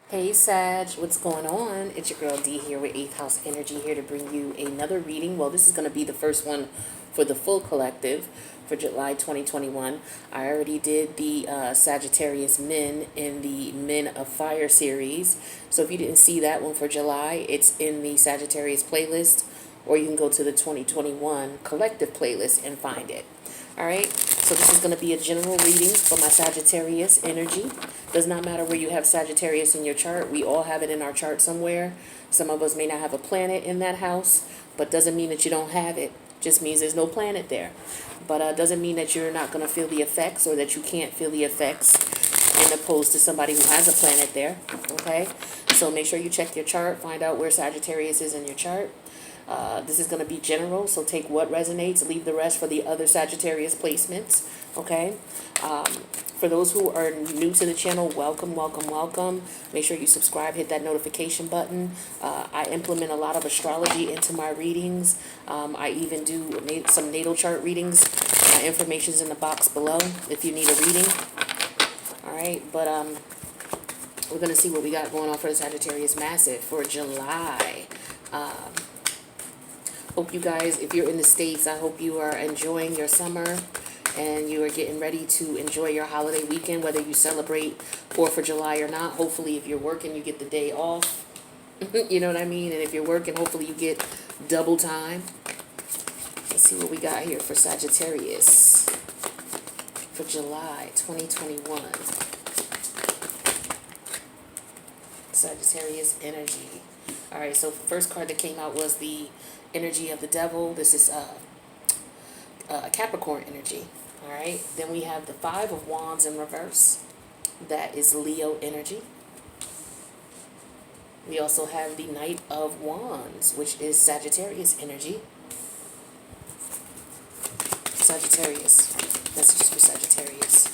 Hey Sag, what's going on? It's your girl D here with 8th House Energy, here to bring you another reading. Well, this is going to be the first one for the full collective for July 2021. I already did the Sagittarius Men in the Men of Fire series. So if you didn't see that one for July, it's in the Sagittarius playlist, or you can go to the 2021 collective playlist and find it. All right, so this is going to be a general reading for my Sagittarius energy. Does not matter where you have Sagittarius in your chart. We all have it in our chart somewhere. Some of us may not have a planet in that house, but doesn't mean that you don't have it. Just means there's no planet there. But doesn't mean that you're not going to feel the effects, or that you can't feel the effects, in opposed to somebody who has a planet there. Okay, so make sure you check your chart, find out where Sagittarius is in your chart. This is going to be general, so take what resonates, leave the rest for the other Sagittarius placements, okay? For those who are new to the channel, welcome, welcome, welcome. Make sure you subscribe, hit that notification button. I implement a lot of astrology into my readings. I even do some natal chart readings. My information's in the box below if you need a reading. All right, but we're going to see what we got going on for the Sagittarius Massive for July. Hope you guys, if you're in the States, I hope you are enjoying your summer and you are getting ready to enjoy your holiday weekend, whether you celebrate 4th of July or not. Hopefully, if you're working, you get the day off. You know what I mean? And if you're working, hopefully you get double time. Let's see what we got here for Sagittarius for July 2021. Sagittarius energy. All right, so first card that came out was the energy of the devil. This is Capricorn energy. All right, then we have the 5 of Wands in reverse. That is Leo energy. We also have the Knight of Wands, which is Sagittarius energy. Sagittarius. Messages for Sagittarius.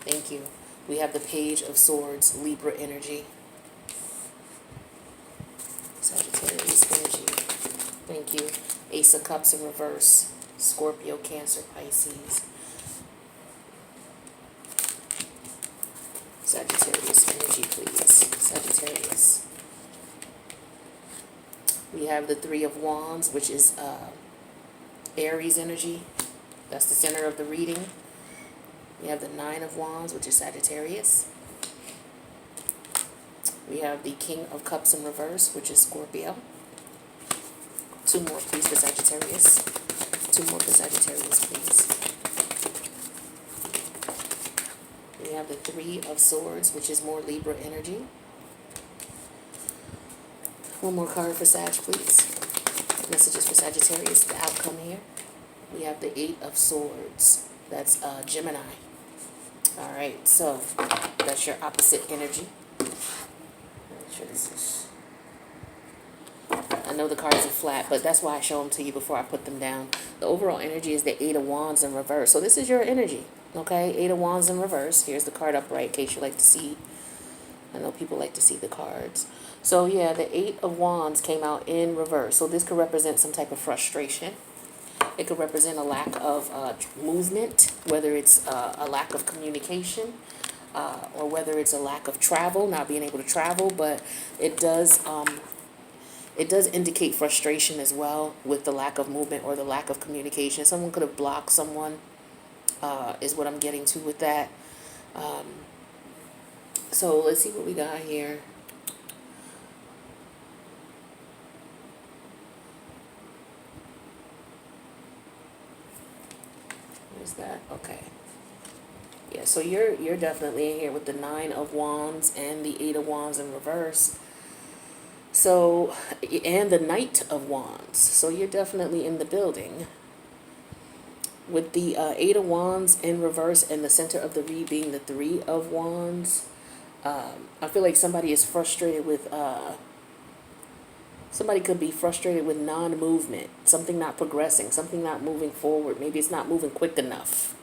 Thank you. We have the Page of Swords, Libra energy. Sagittarius energy. Thank you. Ace of Cups in reverse. Scorpio, Cancer, Pisces. Sagittarius energy, please. Sagittarius. We have the 3 of Wands, which is Aries energy. That's the center of the reading. We have the 9 of Wands, which is Sagittarius. We have the King of Cups in reverse, which is Scorpio. 2 more, please, for Sagittarius. 2 more for Sagittarius, please. We have the 3 of Swords, which is more Libra energy. 1 more card for Sag, please. Messages for Sagittarius, the outcome here. We have the 8 of Swords. That's Gemini. All right, so that's your opposite energy. Make sure this is... I know the cards are flat, but that's why I show them to you before I put them down. The overall energy is the 8 of Wands in reverse. So this is your energy, okay? 8 of Wands in reverse. Here's the card upright in case you like to see. I know people like to see the cards. So yeah, the 8 of Wands came out in reverse. So this could represent some type of frustration. It could represent a lack of movement, whether it's a lack of communication, or whether it's a lack of travel, not being able to travel. But it does indicate frustration as well with the lack of movement or the lack of communication. Someone could have blocked someone, is what I'm getting to with that. So let's see what we got here. Where's that? Okay. Yeah, so you're definitely in here with the 9 of Wands and the 8 of Wands in reverse. So, and the Knight of Wands. So you're definitely in the building. With the 8 of Wands in reverse and the center of the read being the 3 of Wands. I feel like somebody is frustrated with, somebody could be frustrated with non-movement, something not progressing, something not moving forward. Maybe it's not moving quick enough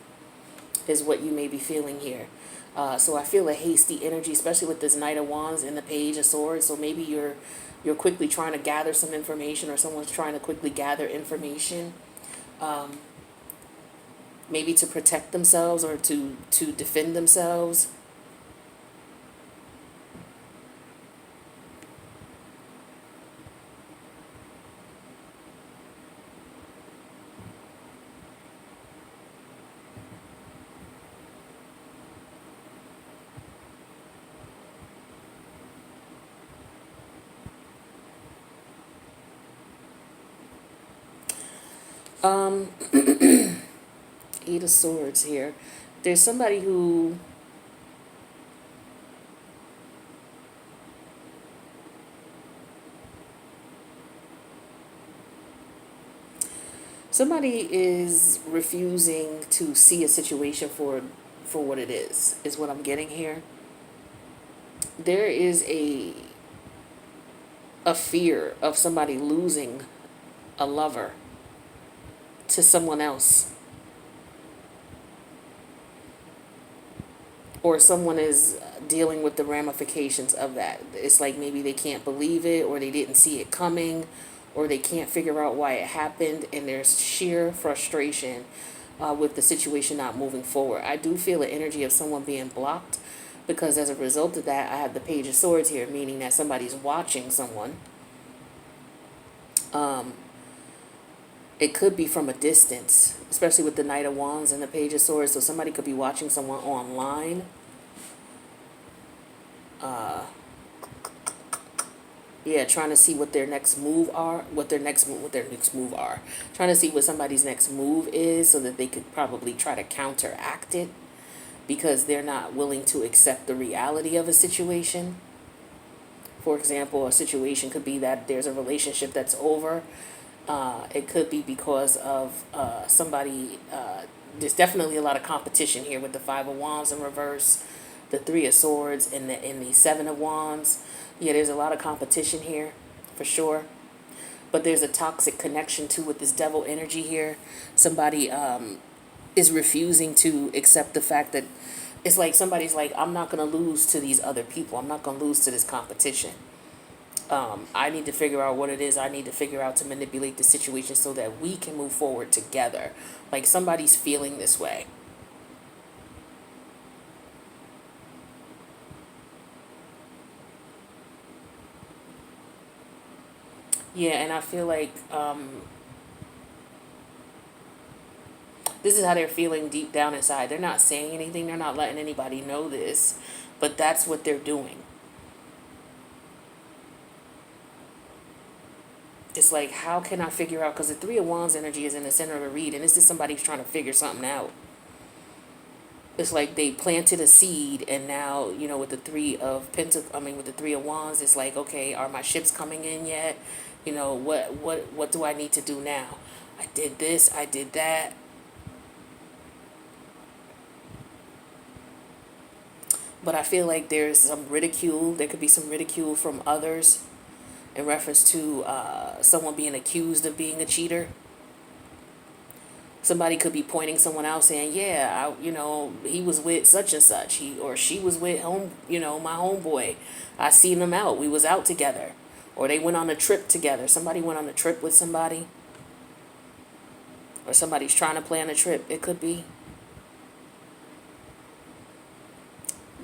is what you may be feeling here. So I feel a hasty energy, especially with this Knight of Wands and the Page of Swords. So maybe you're quickly trying to gather some information, or someone's trying to quickly gather information. Maybe to protect themselves or to defend themselves. Um, Eight of Swords here. There's somebody who somebody is refusing to see a situation for what it is what I'm getting here. There is a fear of somebody losing a lover to someone else, or someone is dealing with the ramifications of that. It's like maybe they can't believe it, or they didn't see it coming, or they can't figure out why it happened, and there's sheer frustration with the situation not moving forward. I do feel the energy of someone being blocked, because as a result of that, I have the Page of Swords here, meaning that somebody's watching someone. It could be from a distance, especially with the Knight of Wands and the Page of Swords. So somebody could be watching someone online. Yeah, trying to see what their next move are, what their next move are. Trying to see what somebody's next move is, so that they could probably try to counteract it, because they're not willing to accept the reality of a situation. For example, a situation could be that there's a relationship that's over. It could be because of somebody. There's definitely a lot of competition here with the Five of Wands in reverse, the Three of Swords, and the Seven of Wands. Yeah, there's a lot of competition here, for sure. But there's a toxic connection too with this Devil energy here. Somebody is refusing to accept the fact that it's like somebody's like, I'm not going to lose to these other people. I'm not going to lose to this competition. I need to figure out what it is I need to figure out to manipulate the situation so that we can move forward together. Like somebody's feeling this way. Yeah, and I feel like this is how they're feeling deep down inside. They're not saying anything. They're not letting anybody know this, but that's what they're doing. It's like, how can I figure out? Because the Three of Wands energy is in the center of a read, and this is somebody who's trying to figure something out. It's like they planted a seed, and now, with the with the Three of Wands, it's like, okay, are my ships coming in yet? What do I need to do now? I did this, I did that. But I feel like there's some ridicule. There could be some ridicule from others in reference to someone being accused of being a cheater. Somebody could be pointing someone out saying, yeah, he was with such and such. He or she was with my homeboy. I seen them out. We was out together. Or they went on a trip together. Somebody went on a trip with somebody. Or somebody's trying to plan a trip. It could be.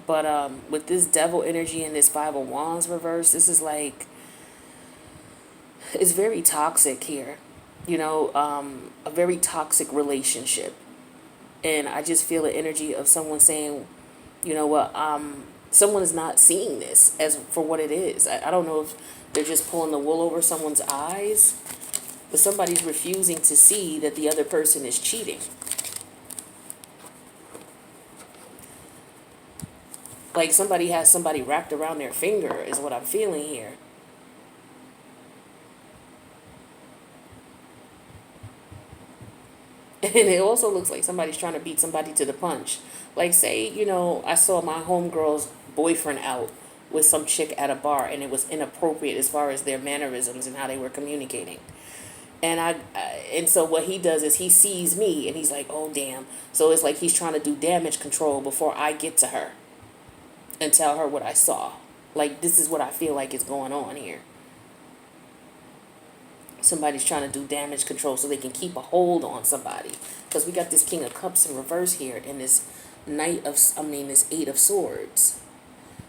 But with this Devil energy and this Five of Wands reverse, this is like, it's very toxic here. A very toxic relationship. And I just feel the energy of someone saying, someone is not seeing this as for what it is. I don't know if they're just pulling the wool over someone's eyes, but somebody's refusing to see that the other person is cheating. Like somebody has somebody wrapped around their finger is what I'm feeling here. And it also looks like somebody's trying to beat somebody to the punch. Like, say, I saw my homegirl's boyfriend out with some chick at a bar, and it was inappropriate as far as their mannerisms and how they were communicating. And so what he does is he sees me, and he's like, oh, damn. So it's like he's trying to do damage control before I get to her and tell her what I saw. Like, this is what I feel like is going on here. Somebody's trying to do damage control so they can keep a hold on somebody. Because we got this King of Cups in reverse here and this this Eight of Swords.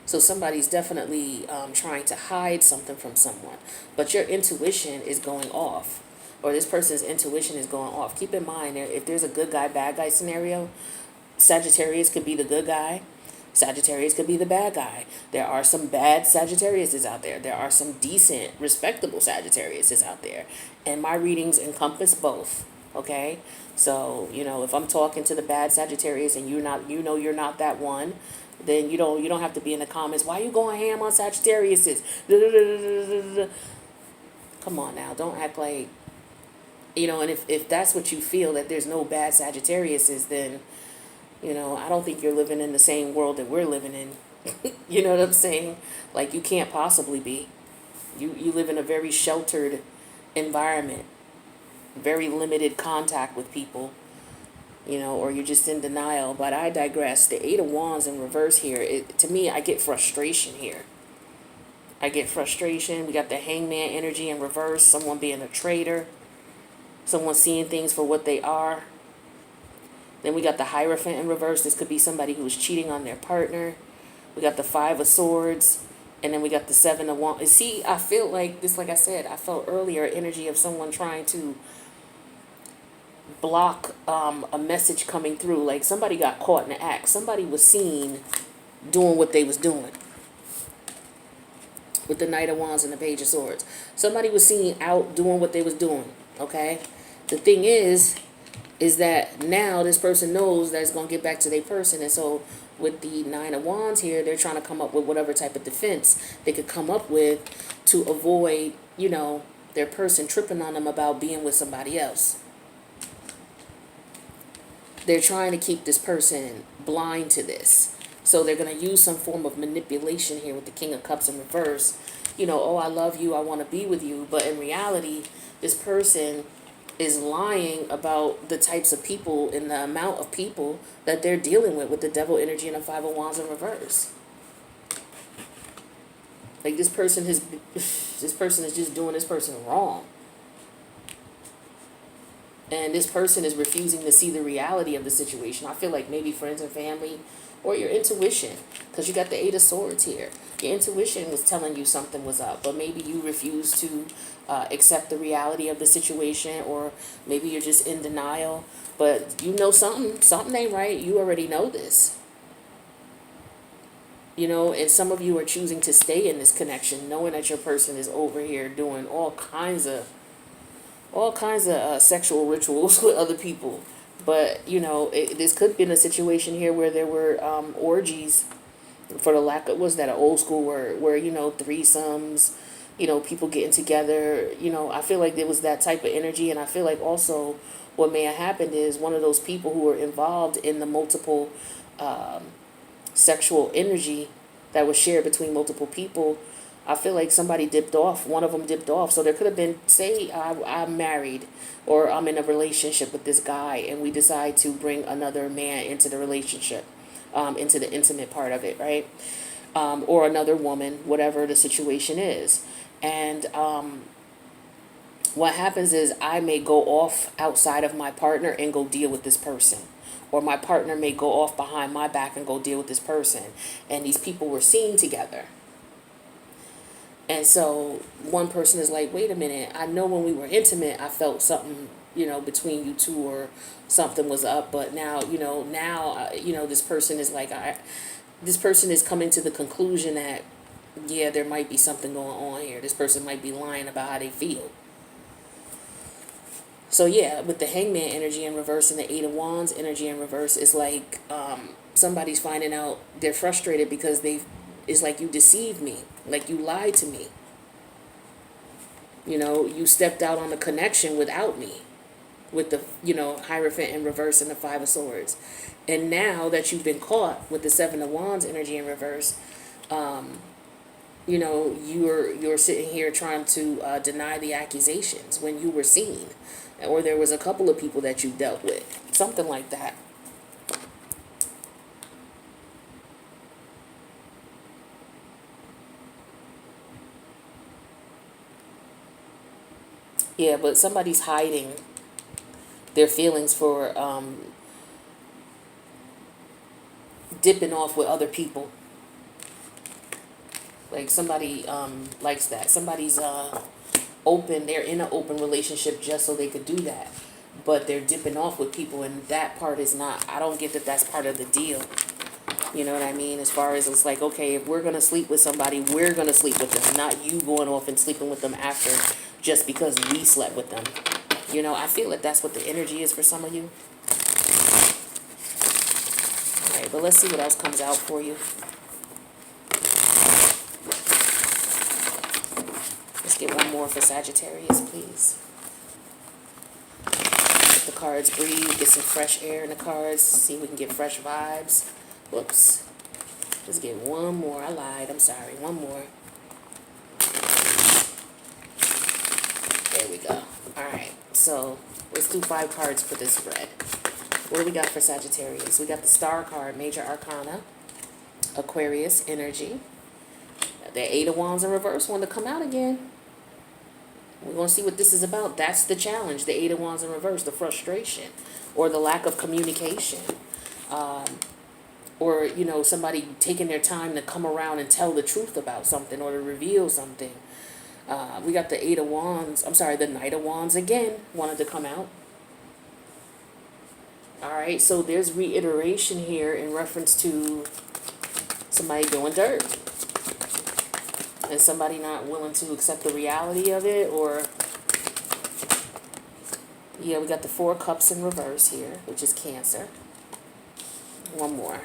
So somebody's definitely trying to hide something from someone. But your intuition is going off. Or this person's intuition is going off. Keep in mind, if there's a good guy, bad guy scenario, Sagittarius could be the good guy. Sagittarius could be the bad guy. There are some bad Sagittariuses out there. There are some decent, respectable Sagittariuses out there. And my readings encompass both. Okay? So, if I'm talking to the bad Sagittarius and you're not that one, then you don't have to be in the comments, why you going ham on Sagittarius? Come on now, don't act like, and if that's what you feel, that there's no bad Sagittariuses, then, I don't think you're living in the same world that we're living in. You know what I'm saying? Like, you can't possibly be. You live in a very sheltered environment, very limited contact with people, or you're just in denial. But I digress. The Eight of Wands in reverse here, to me, I get frustration here. I get frustration. We got the Hangman energy in reverse, someone being a traitor, someone seeing things for what they are. Then we got the Hierophant in reverse. This could be somebody who is cheating on their partner. We got the Five of Swords. And then we got the Seven of Wands. See, I feel like this, like I said, I felt earlier energy of someone trying to block a message coming through. Like somebody got caught in the act. Somebody was seen doing what they was doing. With the Knight of Wands and the Page of Swords. Somebody was seen out doing what they was doing. Okay? The thing is that now this person knows that it's going to get back to their person. And so with the Nine of Wands here, they're trying to come up with whatever type of defense they could come up with to avoid, their person tripping on them about being with somebody else. They're trying to keep this person blind to this. So they're going to use some form of manipulation here with the King of Cups in reverse. Oh, I love you, I want to be with you. But in reality, this person is lying about the types of people and the amount of people that they're dealing with the Devil energy and the Five of Wands in reverse. Like this person is just doing this person wrong. And this person is refusing to see the reality of the situation. I feel like maybe friends and family or your intuition, because you got the Eight of Swords here. Your intuition was telling you something was up, but maybe you refuse to accept the reality of the situation, or maybe you're just in denial. But something ain't right. You already know this. And some of you are choosing to stay in this connection, knowing that your person is over here doing all kinds of sexual rituals with other people. But, this could have been a situation here where there were orgies, for the lack of, was that an old school word, where, threesomes, people getting together. I feel like there was that type of energy. And I feel like also what may have happened is one of those people who were involved in the multiple sexual energy that was shared between multiple people, I feel like somebody dipped off. One of them dipped off. So there could have been, say I'm married or I'm in a relationship with this guy and we decide to bring another man into the relationship, into the intimate part of it, right? Or another woman, whatever the situation is. And what happens is I may go off outside of my partner and go deal with this person. Or my partner may go off behind my back and go deal with this person. And these people were seen together. And so one person is like, wait a minute, I know when we were intimate, I felt something, between you two, or something was up. But now, this person is like, this person is coming to the conclusion that, yeah, there might be something going on here. This person might be lying about how they feel. So yeah, with the Hangman energy in reverse and the Eight of Wands energy in reverse, it's like somebody's finding out they're frustrated because it's like you deceived me, like you lied to me. You stepped out on the connection without me, with the, Hierophant in reverse and the Five of Swords. And now that you've been caught with the Seven of Wands energy in reverse, you're sitting here trying to deny the accusations when you were seen. Or there was a couple of people that you dealt with. Something like that. Yeah, but somebody's hiding their feelings for dipping off with other people. Like somebody likes that. Somebody's open, they're in an open relationship just so they could do that. But they're dipping off with people, and that part is not, I don't get that that's part of the deal. You know what I mean? As far as it's like, okay, if we're going to sleep with somebody, we're going to sleep with them, not you going off and sleeping with them after just because we slept with them. You know, I feel like that's what the energy is for some of you. All right, but let's see what else comes out for you. Let's get one more for Sagittarius, please. Let the cards breathe, get some fresh air in the cards, see if we can get fresh vibes. Whoops. Let's get one more. I lied. I'm sorry. One more. There we go. All right. So let's do 5 cards for this spread. What do we got for Sagittarius? We got the Star card, Major Arcana, Aquarius energy. The 8 of Wands in reverse wanted to come out again. We're going to see what this is about. That's the challenge, the 8 of Wands in reverse, the frustration or the lack of communication. Or, you know, somebody taking their time to come around and tell the truth about something or to reveal something. We got the 8 of Wands, I'm sorry, the Knight of Wands again wanted to come out. All right, so there's reiteration here in reference to somebody doing dirt. And somebody not willing to accept the reality of it, or... Yeah, we got the 4 Cups in reverse here, which is Cancer. One more.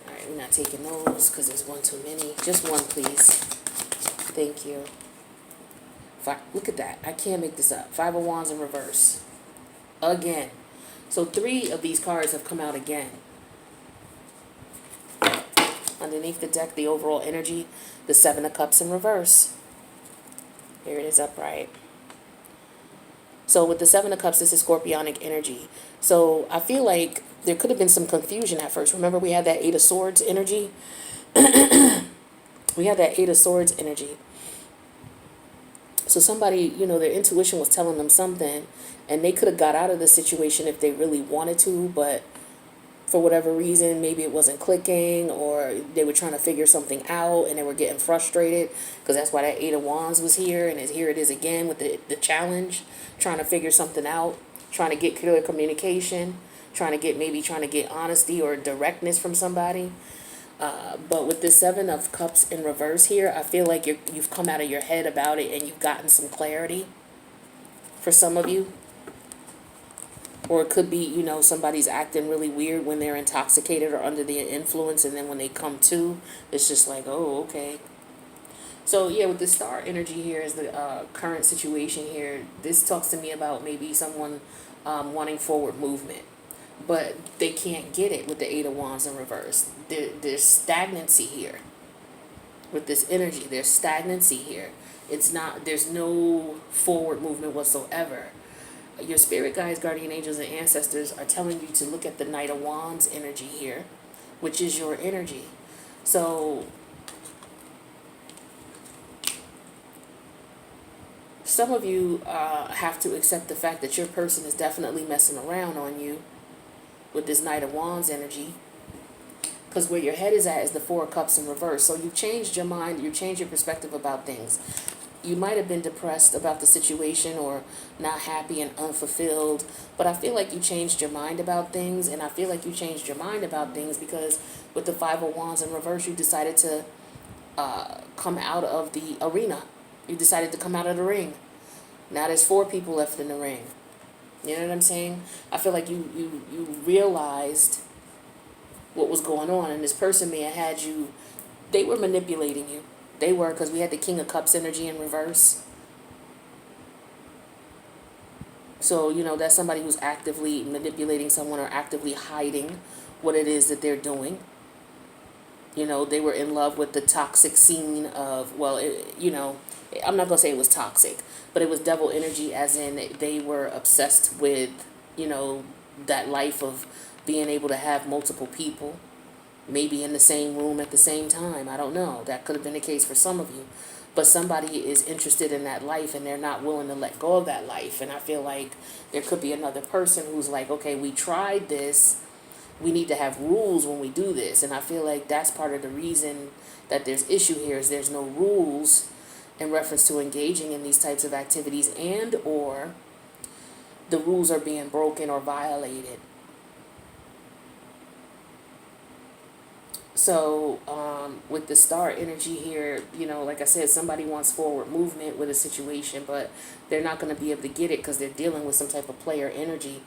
Alright, we're not taking those because there's one too many. Just one, please. Thank you. Look at that. I can't make this up. 5 of Wands in reverse. Again. So 3 of these cards have come out again. Underneath the deck, the overall energy, the 7 of Cups in reverse. Here it is upright. So with the 7 of Cups, this is Scorpionic energy. So I feel like there could have been some confusion at first. Remember we had that 8 of Swords energy? We had that 8 of Swords energy. So somebody, you know, their intuition was telling them something, and they could have got out of the situation if they really wanted to, but for whatever reason, maybe it wasn't clicking, or they were trying to figure something out and they were getting frustrated, because that's why that 8 of Wands was here, and here it is again with the challenge, trying to figure something out, trying to get clear communication, trying to get honesty or directness from somebody. But with the 7 of Cups in reverse here, I feel like you've come out of your head about it and you've gotten some clarity for some of you. Or it could be, you know, somebody's acting really weird when they're intoxicated or under the influence, and then when they come to, it's just like, oh, okay. So, yeah, with the Star energy here is the current situation here. This talks to me about maybe someone wanting forward movement, but they can't get it with the 8 of Wands in reverse. There's stagnancy here. With this energy, there's stagnancy here. There's no forward movement whatsoever. Your spirit guides, guardian angels, and ancestors are telling you to look at the Knight of Wands energy here, which is your energy. So some of you have to accept the fact that your person is definitely messing around on you with this Knight of Wands energy, because where your head is at is the 4 of Cups in reverse. So you've changed your mind, you've changed your perspective about things. You might have been depressed about the situation or not happy and unfulfilled, but I feel like you changed your mind about things, and I feel like you changed your mind about things because with the 5 of Wands in reverse, you decided to come out of the arena. You decided to come out of the ring. Now there's 4 people left in the ring. You know what I'm saying? I feel like you realized what was going on, and this person may have had you, they were manipulating you. They were, because we had the King of Cups energy in reverse. So, you know, that's somebody who's actively manipulating someone or actively hiding what it is that they're doing. You know, they were in love with the toxic scene of, well, you know, I'm not going to say it was toxic, but it was devil energy, as in they were obsessed with, you know, that life of being able to have multiple people. Maybe in the same room at the same time. I don't know. That could have been the case for some of you. But somebody is interested in that life and they're not willing to let go of that life. And I feel like there could be another person who's like, okay, we tried this. We need to have rules when we do this. And I feel like that's part of the reason that there's issue here is there's no rules in reference to engaging in these types of activities, and or the rules are being broken or violated. So with the star energy here, like I said, somebody wants forward movement with a situation, but they're not going to be able to get it because they're dealing with some type of player energy.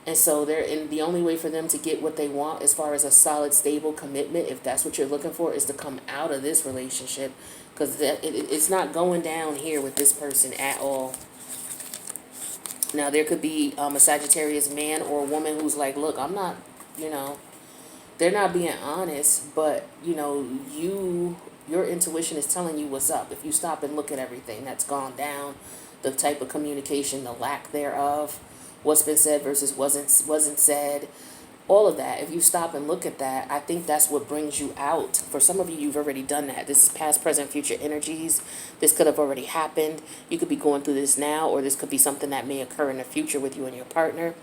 And so the only way for them to get what they want as far as a solid, stable commitment, if that's what you're looking for, is to come out of this relationship, because it's not going down here with this person at all. Now, there could be a Sagittarius man or a woman who's like, look, I'm not, they're not being honest, but, your intuition is telling you what's up. If you stop and look at everything that's gone down, the type of communication, the lack thereof, what's been said versus wasn't said, all of that. If you stop and look at that, I think that's what brings you out. For some of you, you've already done that. This is past, present, future energies. This could have already happened. You could be going through this now, or this could be something that may occur in the future with you and your partner.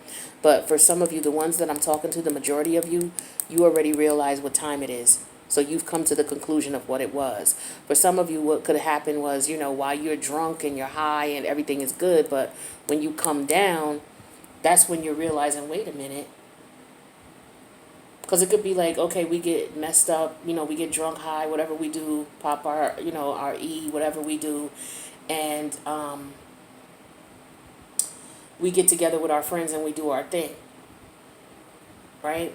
But for some of you, the ones that I'm talking to, the majority of you, you already realize what time it is. So you've come to the conclusion of what it was. For some of you, what could have happened was, while you're drunk and you're high and everything is good, but when you come down, that's when you're realizing, wait a minute. Because it could be like, okay, we get messed up, we get drunk, high, whatever we do, pop our, our E, whatever we do. And we get together with our friends and we do our thing. Right?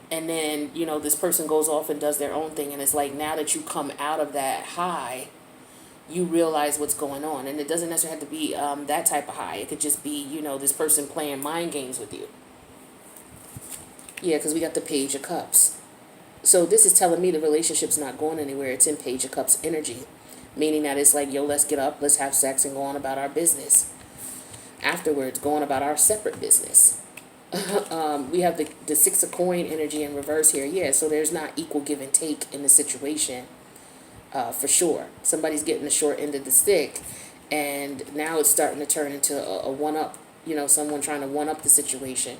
And then, this person goes off and does their own thing. And it's like, now that you come out of that high, you realize what's going on. And it doesn't necessarily have to be that type of high. It could just be, this person playing mind games with you. Yeah, because we got the Page of Cups. So this is telling me the relationship's not going anywhere. It's in Page of Cups energy. Meaning that it's like, yo, let's get up, let's have sex, and go on about our business. Afterwards, go on about our separate business. We have the Six of Coin energy in reverse here. Yeah, so there's not equal give and take in the situation. For sure. Somebody's getting the short end of the stick. And now it's starting to turn into a one-up, someone trying to one-up the situation.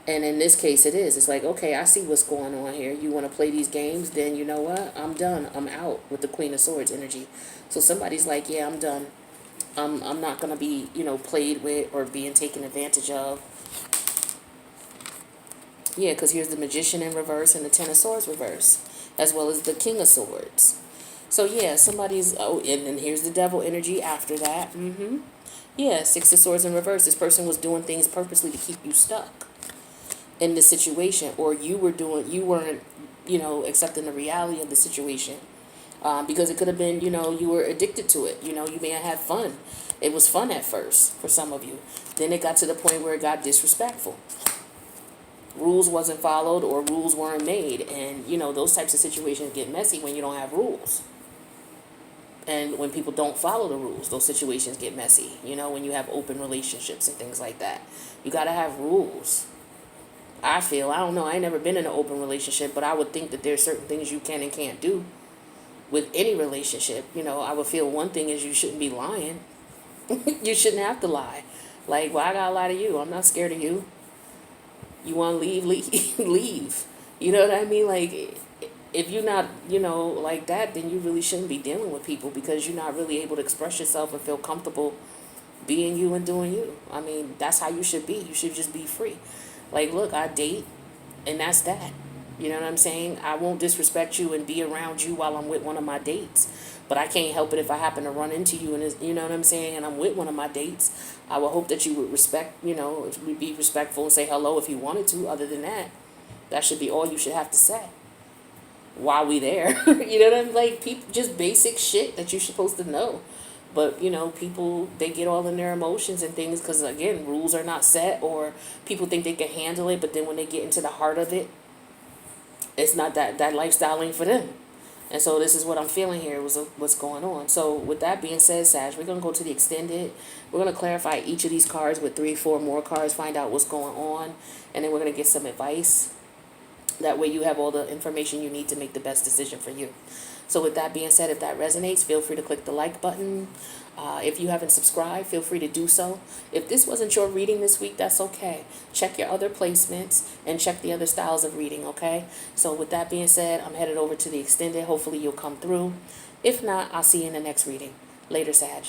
And in this case, it is. It's like, okay, I see what's going on here. You want to play these games? Then you know what? I'm done. I'm out with the Queen of Swords energy. So somebody's like, yeah, I'm done. I'm not going to be, played with or being taken advantage of. Yeah, because here's the Magician in reverse and the Ten of Swords reverse, as well as the King of Swords. So, yeah, somebody's... Oh, and then here's the Devil energy after that. Yeah, Six of Swords in reverse. This person was doing things purposely to keep you stuck in the situation, or you weren't accepting the reality of the situation, because it could have been, you were addicted to it. You may have had fun. It was fun at first for some of you. Then it got to the point where it got disrespectful. Rules wasn't followed, or rules weren't made, and those types of situations get messy when you don't have rules. And when people don't follow the rules, those situations get messy. When you have open relationships and things like that, you got to have rules. I don't know, I ain't never been in an open relationship, but I would think that there's certain things you can and can't do with any relationship. I would feel one thing is you shouldn't be lying. You shouldn't have to lie. Like, well, I gotta lie to you. I'm not scared of you. You want to leave, leave. You know what I mean? Like, if you're not, like that, then you really shouldn't be dealing with people, because you're not really able to express yourself and feel comfortable being you and doing you. I mean, that's how you should be. You should just be free. Like, look, I date, and that's that. You know what I'm saying? I won't disrespect you and be around you while I'm with one of my dates. But I can't help it if I happen to run into you, and you know what I'm saying, and I'm with one of my dates. I would hope that you would respect, be respectful and say hello if you wanted to. Other than that, that should be all you should have to say while we there. You know what I'm like? People, just basic shit that you're supposed to know. But, people, they get all in their emotions and things because, again, rules are not set, or people think they can handle it, but then when they get into the heart of it, it's not that lifestyle ain't for them. And so this is what I'm feeling here, was what's going on. So with that being said, Sag, we're going to go to the extended. We're going to clarify each of these cards with 3-4 more cards, find out what's going on, and then we're going to get some advice. That way you have all the information you need to make the best decision for you. So with that being said, if that resonates, feel free to click the like button. If you haven't subscribed, feel free to do so. If this wasn't your reading this week, that's okay. Check your other placements and check the other styles of reading, okay? So with that being said, I'm headed over to the extended. Hopefully you'll come through. If not, I'll see you in the next reading. Later, Sag.